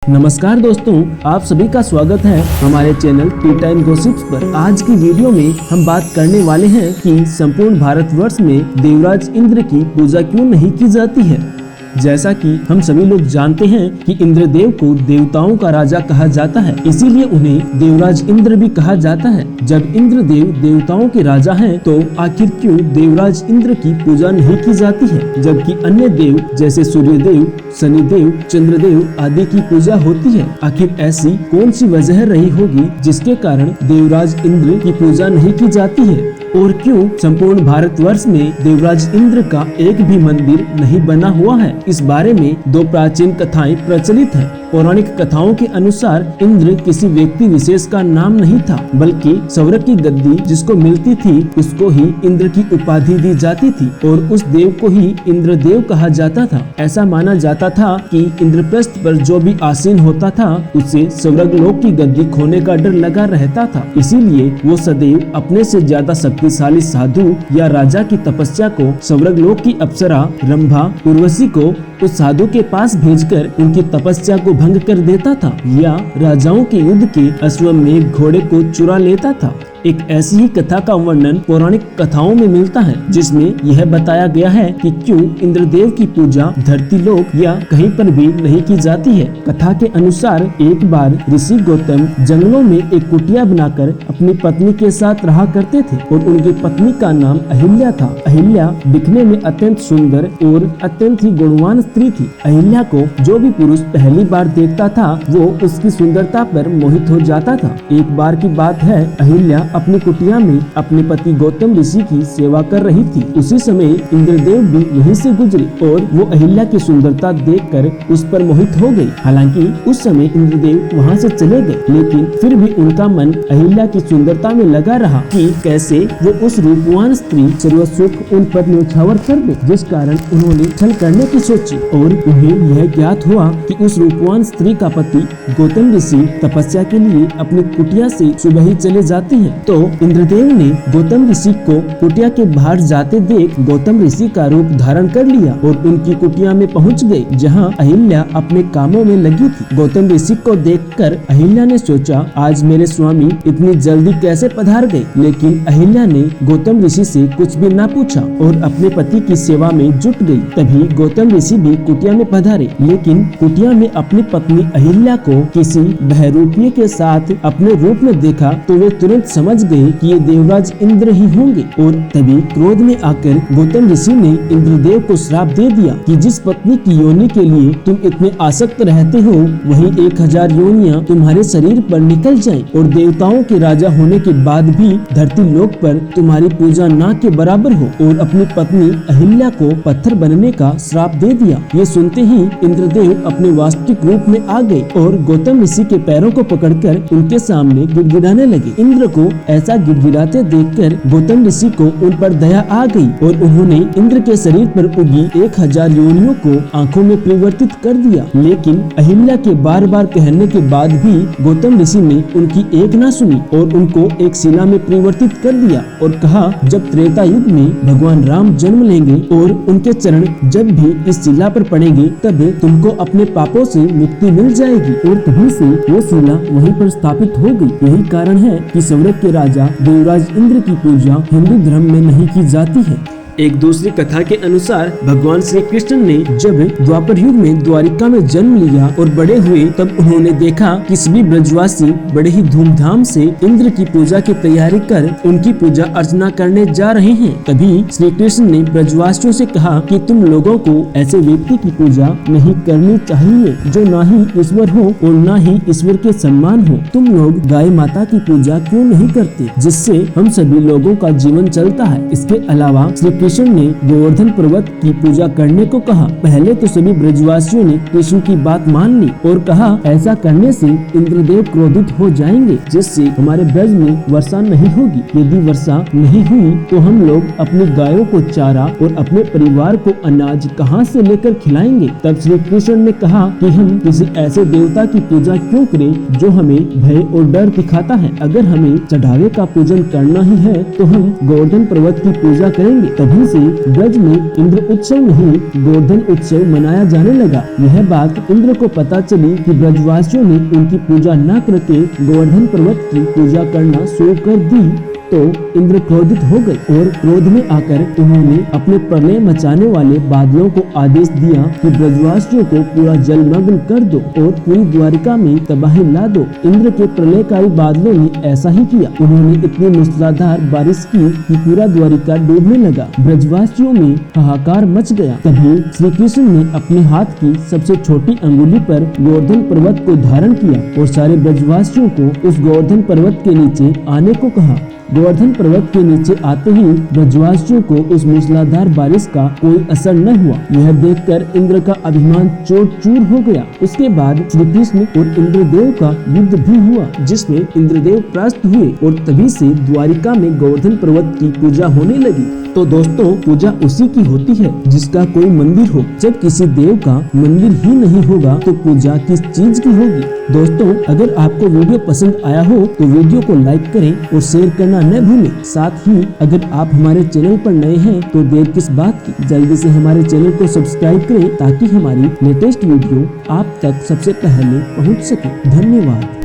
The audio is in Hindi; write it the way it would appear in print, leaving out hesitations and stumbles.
नमस्कार दोस्तों, आप सभी का स्वागत है हमारे चैनल टी टाइम गॉसिप्स पर। आज की वीडियो में हम बात करने वाले हैं कि संपूर्ण भारतवर्ष में देवराज इंद्र की पूजा क्यों नहीं की जाती है। जैसा कि हम सभी लोग जानते हैं कि इंद्रदेव को देवताओं का राजा कहा जाता है, इसीलिए उन्हें देवराज इंद्र भी कहा जाता है। जब इंद्रदेव देवताओं के राजा हैं, तो आखिर क्यों देवराज इंद्र की पूजा नहीं की जाती है, जबकि अन्य देव जैसे सूर्यदेव, शनिदेव, चंद्रदेव आदि की पूजा होती है। आखिर ऐसी कौन सी वजह रही होगी जिसके कारण देवराज इंद्र की पूजा नहीं की जाती है, और क्यों संपूर्ण भारतवर्ष में देवराज इंद्र का एक भी मंदिर नहीं बना हुआ है। इस बारे में दो प्राचीन कथाएं प्रचलित हैं। पौराणिक कथाओं के अनुसार इंद्र किसी व्यक्ति विशेष का नाम नहीं था, बल्कि स्वर्ग की गद्दी जिसको मिलती थी उसको ही इंद्र की उपाधि दी जाती थी, और उस देव को ही इंद्रदेव कहा जाता था। ऐसा माना जाता था कि इंद्रप्रस्थ पर जो भी आसीन होता था उसे स्वर्ग लोक की गद्दी खोने का डर लगा रहता था। इसीलिए वो सदैव अपने से ज्यादा शक्तिशाली साधु या राजा की तपस्या को स्वर्ग लोक की अप्सरा रंभा उर्वशी को उस साधु के पास भेजकर उनकी तपस्या को भंग कर देता था, या राजाओं के युद्ध के अश्वमेघ घोड़े को चुरा लेता था। एक ऐसी ही कथा का वर्णन पौराणिक कथाओं में मिलता है, जिसमें यह बताया गया है कि क्यों इंद्रदेव की पूजा धरती लोक या कहीं पर भी नहीं की जाती है। कथा के अनुसार एक बार ऋषि गौतम जंगलों में एक कुटिया बनाकर अपनी पत्नी के साथ रहा करते थे, और उनकी पत्नी का नाम अहिल्या था। अहिल्या दिखने में अत्यंत सुंदर और अत्यंत ही गुणवान स्त्री थी। अहिल्या को जो भी पुरुष पहली बार देखता था वो उसकी सुंदरता पर मोहित हो जाता था। एक बार की बात है, अहिल्या अपनी कुटिया में अपने पति गौतम ऋषि की सेवा कर रही थी। उसी समय इंद्रदेव भी वहीं से गुजरे और वो अहिल्या की सुंदरता देखकर उस पर मोहित हो गई। हालांकि उस समय इंद्रदेव वहां से चले गए, लेकिन फिर भी उनका मन अहिल्या की सुंदरता में लगा रहा कि कैसे वो उस रूपवान स्त्री सर्वसुख उन पर न्यौछावर कर दे, जिस कारण उन्होंने छल करने की सोची। और उन्हें यह ज्ञात हुआ कि उस रूपवान स्त्री का पति गौतम ऋषि तपस्या के लिए अपनी कुटिया से सुबह ही चले जाते हैं। तो इंद्रदेव ने गौतम ऋषि को कुटिया के बाहर जाते देख गौतम ऋषि का रूप धारण कर लिया और उनकी कुटिया में पहुंच गए, जहां अहिल्या अपने कामों में लगी थी। गौतम ऋषि को देखकर अहिल्या ने सोचा, आज मेरे स्वामी इतनी जल्दी कैसे पधार गए। लेकिन अहिल्या ने गौतम ऋषि से कुछ भी न पूछा और अपने पति की सेवा में जुट गई। तभी गौतम ऋषि भी कुटिया में पधारे, लेकिन कुटिया में अपनी पत्नी अहिल्या को किसी बहरूपीय के साथ अपने रूप में देखा तो वे तुरंत समझ गए कि ये देवराज इंद्र ही होंगे, और तभी क्रोध में आकर गौतम ऋषि ने इंद्रदेव को श्राप दे दिया कि जिस पत्नी की योनि के लिए तुम इतने आसक्त रहते हो, वहीं 1000 योनियां तुम्हारे शरीर पर निकल जाएं, और देवताओं के राजा होने के बाद भी धरती लोक पर तुम्हारी पूजा ना के बराबर हो। और अपनी पत्नी अहिल्या को पत्थर बनने का श्राप दे दिया। ये सुनते ही इंद्रदेव अपने वास्तविक रूप में आ गए और गौतम ऋषि के पैरों को पकड़कर उनके सामने गिड़गिड़ाने लगे। इंद्र को ऐसा गिड़गिड़ाते देखकर गौतम ऋषि को उन पर दया आ गई, और उन्होंने इंद्र के शरीर पर उगी 1000 योनियों को आंखों में परिवर्तित कर दिया। लेकिन अहिल्या के बार बार कहने के बाद भी गौतम ऋषि ने उनकी एक ना सुनी और उनको एक शिला में परिवर्तित कर दिया, और कहा, जब त्रेता युग में भगवान राम जन्म लेंगे और उनके चरण जब भी इस शिला पर पड़ेंगे, तब तुमको अपने पापों से मुक्ति मिल जाएगी। और तभी से वो शिला वहीं पर स्थापित हो गई। यही कारण है कि स्वर्ग के राजा देवराज इंद्र की पूजा हिंदू धर्म में नहीं की जाती है। एक दूसरी कथा के अनुसार भगवान श्री कृष्ण ने जब द्वापर युग में द्वारिका में जन्म लिया और बड़े हुए, तब उन्होंने देखा कि सभी ब्रजवासी बड़े ही धूमधाम से इंद्र की पूजा की तैयारी कर उनकी पूजा अर्चना करने जा रहे हैं। तभी श्री कृष्ण ने ब्रजवासियों से कहा कि तुम लोगों को ऐसे व्यक्ति की पूजा नहीं करनी चाहिए जो ना ही ईश्वर हो और ना ही ईश्वर के सम्मान हो। तुम लोग गाय माता की पूजा क्यों नहीं करते, जिससे हम सभी लोगों का जीवन चलता है। इसके अलावा श्री कृष्ण ने गोवर्धन पर्वत की पूजा करने को कहा। पहले तो सभी ब्रजवासियों ने कृष्ण की बात मान ली और कहा, ऐसा करने से इंद्रदेव क्रोधित हो जाएंगे, जिससे हमारे ब्रज में वर्षा नहीं होगी। यदि वर्षा नहीं हुई तो हम लोग अपनी गायों को चारा और अपने परिवार को अनाज कहां से लेकर खिलाएंगे। तब श्री कृष्ण ने कहा कि हम किसी ऐसे देवता की पूजा क्यों करें जो हमें भय और डर दिखाता है। अगर हमें चढ़ावे का पूजन करना ही है तो हम गोवर्धन पर्वत की पूजा करेंगे। तभी से ब्रज में इंद्र उत्सव नहीं गोवर्धन उत्सव मनाया जाने लगा। यह बात इंद्र को पता चली कि ब्रजवासियों ने उनकी पूजा न करके गोवर्धन पर्वत की पूजा करना शुरू कर दी तो इंद्र क्रोधित हो गए और क्रोध में आकर उन्होंने अपने प्रलय मचाने वाले बादलों को आदेश दिया कि ब्रजवासियों को पूरा जलमग्न कर दो और पूरी द्वारिका में तबाही ला दो। इंद्र के प्रलयकारी बादलों ने ऐसा ही किया। उन्होंने इतनी मूसलाधार बारिश की कि पूरा द्वारिका डूबने लगा। ब्रजवासियों में हाहाकार मच गया। तभी श्री कृष्ण ने अपने हाथ की सबसे छोटी अंगुली पर गोवर्धन पर्वत को धारण किया और सारे ब्रजवासियों को उस गोवर्धन पर्वत के नीचे आने को कहा। गोवर्धन पर्वत के नीचे आते ही ब्रजवासियों को उस मूसलाधार बारिश का कोई असर न हुआ। यह देखकर इंद्र का अभिमान चूर हो गया। उसके बाद श्री कृष्ण और इंद्रदेव का युद्ध भी हुआ जिसमें इंद्रदेव परास्त हुए और तभी से द्वारिका में गोवर्धन पर्वत की पूजा होने लगी। तो दोस्तों पूजा उसी की होती है जिसका कोई मंदिर हो। जब किसी देव का मंदिर ही नहीं होगा तो पूजा किस चीज की होगी। दोस्तों अगर आपको वीडियो पसंद आया हो तो वीडियो को लाइक करें और शेयर करना न भूलें। साथ ही अगर आप हमारे चैनल पर नए हैं तो देर किस बात की, जल्दी से हमारे चैनल को सब्सक्राइब करें ताकि हमारी लेटेस्ट वीडियो आप तक सबसे पहले पहुंच सके। धन्यवाद।